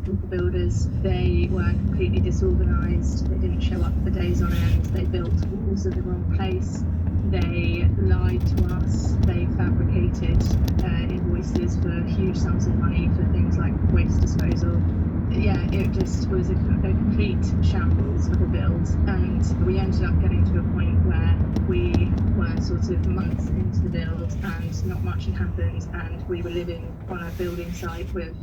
with the builders. They were completely disorganised. They didn't show up for days on end. They built walls at the wrong place. They lied to us. They fabricated invoices for huge sums of money for things like waste disposal. Yeah, it just was a complete shambles of a build, and we ended up getting to a point where we were sort of months into the build and not much had happened, and we were living on a building site with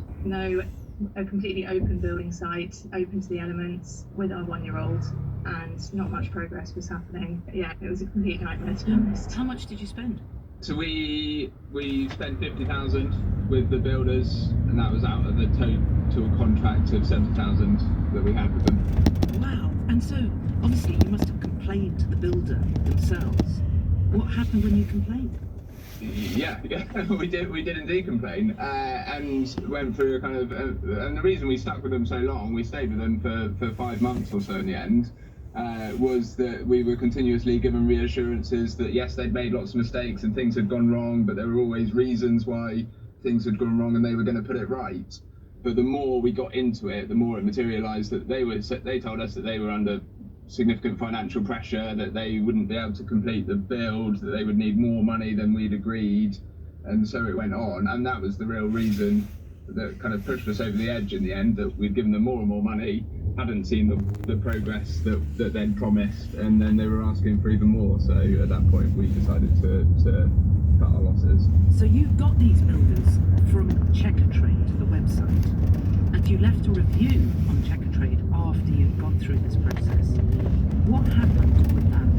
a completely open building site, open to the elements, with our 1-year-old, and not much progress was happening. Yeah, it was a complete nightmare, to be honest. How much did you spend? So we spent 50,000 with the builders, and that was out of the total contract of 70,000 that we had with them. Wow. And so obviously you must have complained to the builder themselves. What happened when you complained? Yeah, we did indeed complain, and went through a kind of, and the reason we stuck with them so long, we stayed with them for 5 months or so in the end, was that we were continuously given reassurances that yes, they'd made lots of mistakes and things had gone wrong, but there were always reasons why things had gone wrong and they were going to put it right. But the more we got into it, the more it materialised that they told us that they were under significant financial pressure, that they wouldn't be able to complete the build, that they would need more money than we'd agreed, and so it went on, and that was the real reason that kind of pushed us over the edge in the end, that we'd given them more and more money, hadn't seen the progress that they'd promised, and then they were asking for even more, so at that point we decided to cut our losses. So you got these builders from Checkatrade, the website, and you left a review on Checkatrade after you'd gone through this process. What happened with that?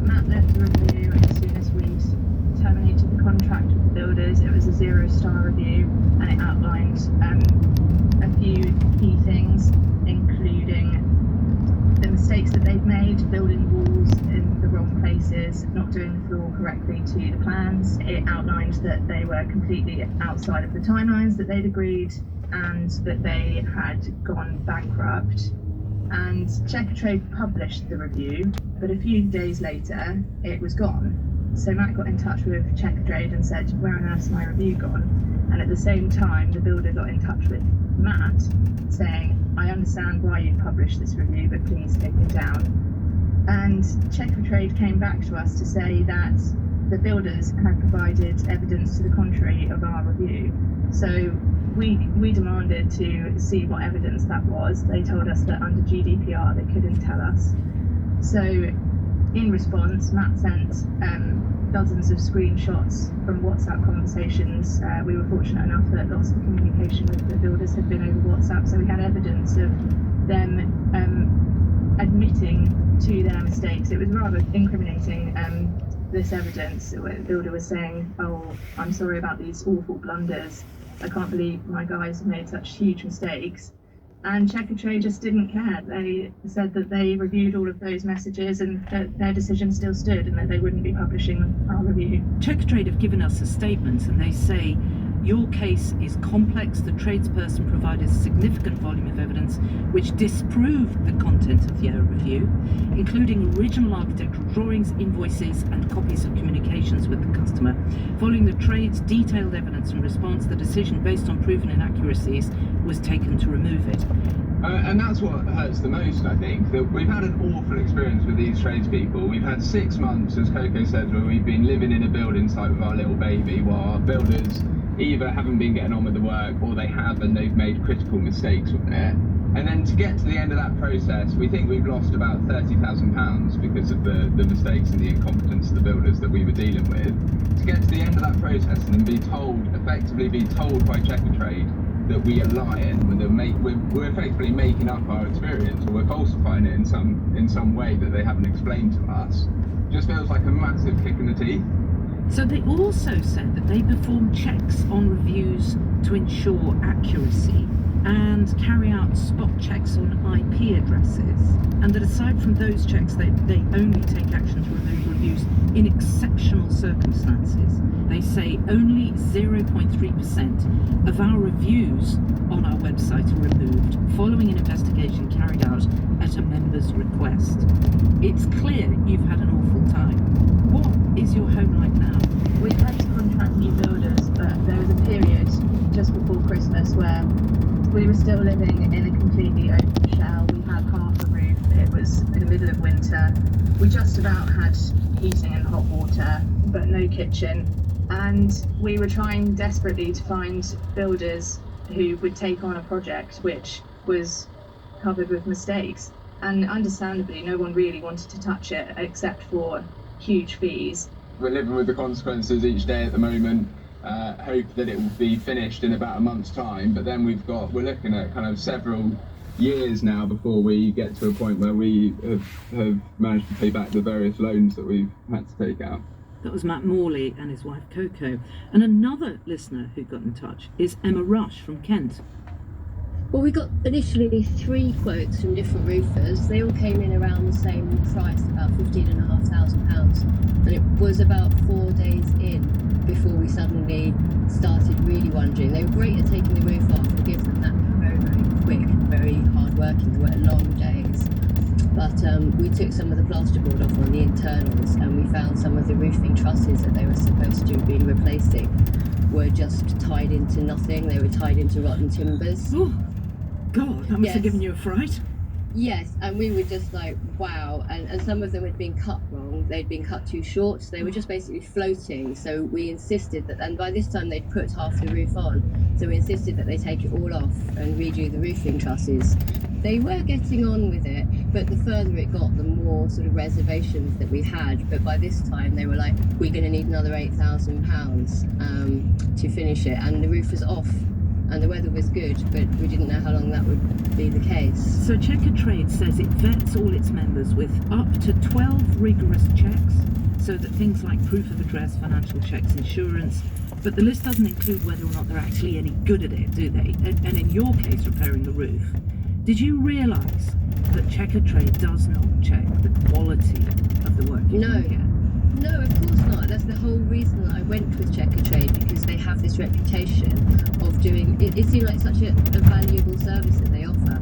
Matt left a review, and as soon as we'd terminated the contract with the builders, it was a 0-star review, and it outlined a few key things, including the mistakes that they'd made, building walls in the wrong places, not doing the floor correctly to the plans. It outlined that they were completely outside of the timelines that they'd agreed, and that they had gone bankrupt. And Checkatrade published the review, but a few days later it was gone. So Matt got in touch with Checkatrade and said, "Where on earth's my review gone?" And at the same time the builder got in touch with Matt saying, "I understand why you published this review, but please take it down." And Checkatrade came back to us to say that the builders had provided evidence to the contrary of our review. So we demanded to see what evidence that was. They told us that under GDPR they couldn't tell us. So in response, Matt sent dozens of screenshots from WhatsApp conversations. We were fortunate enough that lots of the communication with the builders had been over WhatsApp, so we had evidence of them admitting to their mistakes. It was rather incriminating, this evidence, where the builder was saying, "Oh, I'm sorry about these awful blunders. I can't believe my guys have made such huge mistakes." And Checkatrade just didn't care. They said that they reviewed all of those messages and that their decision still stood and that they wouldn't be publishing our review. Checkatrade have given us a statement and they say, "Your case is complex. The tradesperson provided a significant volume of evidence which disproved the content of the error review, including original architectural drawings, invoices and copies of communications with the customer. Following the trade's detailed evidence and response, the decision based on proven inaccuracies was taken to remove it." And that's what hurts the most, I think, that we've had an awful experience with these tradespeople. We've had 6 months, as Coco said, where we've been living in a building site with our little baby, while our builders either haven't been getting on with the work, or they have and they've made critical mistakes with it. And then to get to the end of that process, we think we've lost about £30,000 because of the mistakes and the incompetence of the builders that we were dealing with. To get to the end of that process and then effectively be told by Checkatrade that we are lying, we're effectively making up our experience, or we're falsifying it in some way that they haven't explained to us, just feels like a massive kick in the teeth. So they also said that they perform checks on reviews to ensure accuracy and carry out spot checks on IP addresses, and that aside from those checks they only take action to remove reviews in exceptional circumstances. They say only 0.3% of our reviews on our website are removed following an investigation carried out at a member's request. It's clear you've had an awful time. What is your home like now? We had to contract new builders, but there was a period just before Christmas where we were still living in a completely open shell. We had half a roof. It was in the middle of winter. We just about had heating and hot water, but no kitchen. And we were trying desperately to find builders who would take on a project which was covered with mistakes. And understandably, no one really wanted to touch it except for huge fees. We're living with the consequences each day at the moment. Hope that it will be finished in about a month's time, but then we're looking at kind of several years now before we get to a point where we have managed to pay back the various loans that we've had to take out. That was Matt Morley and his wife Coco. And another listener who got in touch is Emma Rush from Kent. Well, we got initially 3 quotes from different roofers. They all came in around the same price, about £15,500. And it was about 4 days in before we suddenly started really wondering. They were great at taking the roof off. We'll give them that. Very, very quick, very hard working. They were long days. But we took some of the plasterboard off on the internals, and we found some of the roofing trusses that they were supposed to have been replacing were just tied into nothing. They were tied into rotten timbers. Oh, God, that must have given you a fright. Yes, and we were just like, wow. And some of them had been cut wrong. They'd been cut too short, so they were just basically floating. So we insisted that, and by this time they'd put half the roof on, so we insisted that they take it all off and redo the roofing trusses. They were getting on with it, but the further it got, the more sort of reservations that we had. But by this time they were like, we're going to need another £8,000 to finish it, and the roof was off. And the weather was good, but we didn't know how long that would be the case. So Checkatrade says it vets all its members with up to 12 rigorous checks, so that things like proof of address, financial checks, insurance, but the list doesn't include whether or not they're actually any good at it, do they? And in your case, repairing the roof, did you realise that Checkatrade does not check the quality of the work you do here? No, of course not. That's the whole reason that I went with Checkatrade, because they have this reputation of doing it. It seemed like such a valuable service that they offer,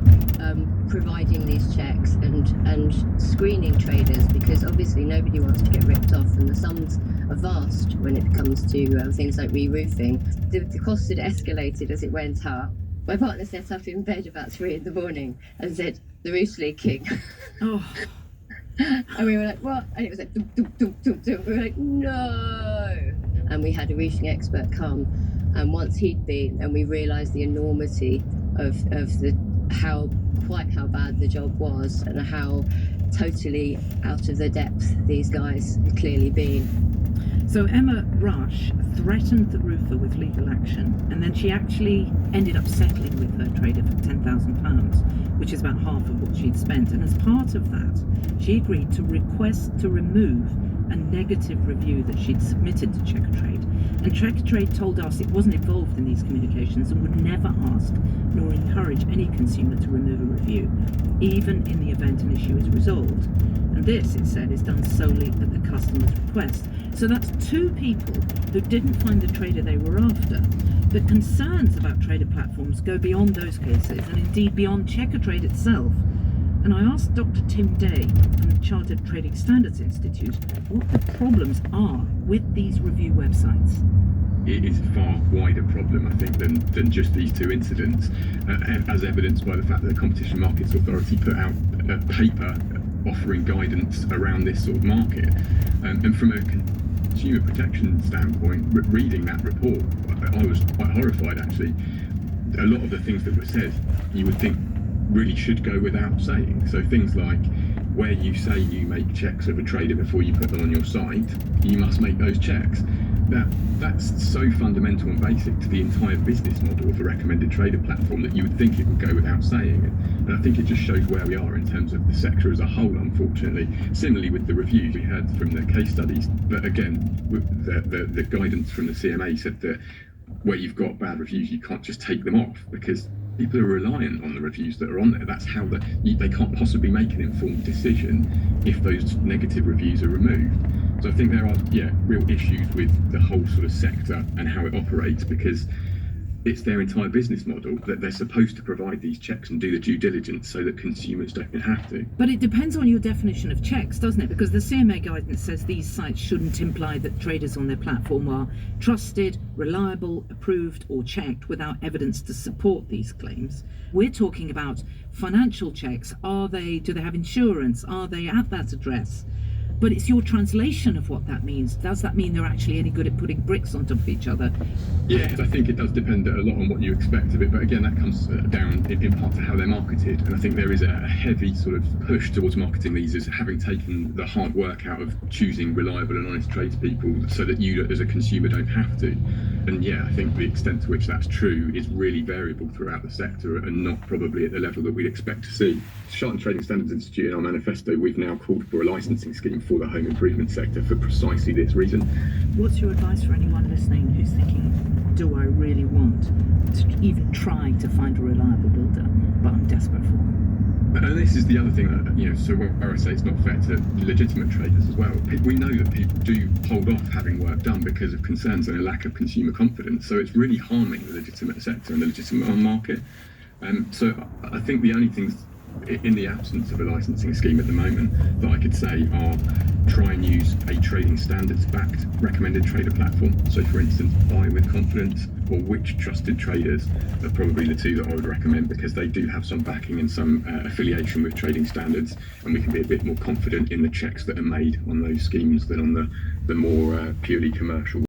providing these checks and screening traders, because obviously nobody wants to get ripped off, and the sums are vast when it comes to things like re-roofing. The cost had escalated as it went up. My partner sat up in bed about 3 a.m. and said, "The roof's leaking." Oh. And we were like, what? And it was like, dum, dum, dum, dum, dum. We were like, no. And we had a roofing expert come, and once he'd been, and we realised the enormity of how bad the job was, and how totally out of the depth these guys had clearly been. So Emma Rush threatened the roofer with legal action, and then she actually ended up settling with her trader for £10,000, which is about half of what she'd spent. And as part of that, she agreed to request to remove a negative review that she'd submitted to Checkatrade. And Checkatrade told us it wasn't involved in these communications and would never ask nor encourage any consumer to remove a review, even in the event an issue is resolved. And this, it said, is done solely at the customer's request. So that's 2 people who didn't find the trader they were after. But concerns about trader platforms go beyond those cases, and indeed beyond Checkatrade itself. And I asked Dr. Tim Day from the Chartered Trading Standards Institute what the problems are with these review websites. It is a far wider problem, I think, than just these 2 incidents, as evidenced by the fact that the Competition Markets Authority put out a paper offering guidance around this sort of market. And from a consumer protection standpoint, reading that report, I was quite horrified, actually. A lot of the things that were said, you would think really should go without saying. So things like, where you say you make checks of a trader before you put them on your site, you must make those checks. That's so fundamental and basic to the entire business model of a recommended trader platform that you would think it would go without saying. And I think it just shows where we are in terms of the sector as a whole, unfortunately. Similarly with the reviews we had from the case studies, but again, the guidance from the CMA said that where you've got bad reviews, you can't just take them off, because people are reliant on the reviews that are on there. That's how they can't possibly make an informed decision if those negative reviews are removed. So I think there are, real issues with the whole sort of sector and how it operates, because it's their entire business model that they're supposed to provide these checks and do the due diligence so that consumers don't have to. But it depends on your definition of checks, doesn't it? Because the CMA guidance says these sites shouldn't imply that traders on their platform are trusted, reliable, approved, or checked without evidence to support these claims. We're talking about financial checks. Do they have insurance? Are they at that address? But it's your translation of what that means. Does that mean they're actually any good at putting bricks on top of each other? Yeah, I think it does depend a lot on what you expect of it, but again, that comes down in part to how they're marketed, and I think there is a heavy sort of push towards marketing these as having taken the hard work out of choosing reliable and honest tradespeople so that you as a consumer don't have to. And yeah, I think the extent to which that's true is really variable throughout the sector and not probably at the level that we'd expect to see. Sharton Trading Standards Institute, in our manifesto, we've now called for a licensing scheme for the home improvement sector for precisely this reason. What's your advice for anyone listening who's thinking, do I really want to even try to find a reliable builder, but I'm desperate for one? And this is the other thing that, so where I say it's not fair to legitimate traders as well. We know that people do hold off having work done because of concerns and a lack of consumer confidence. So it's really harming the legitimate sector and the legitimate market. So I think the only things in the absence of a licensing scheme at the moment that I could say are try and use a trading standards backed recommended trader platform. So for instance, Buy with Confidence or Which Trusted Traders are probably the two that I would recommend, because they do have some backing and some affiliation with trading standards, and we can be a bit more confident in the checks that are made on those schemes than on the more purely commercial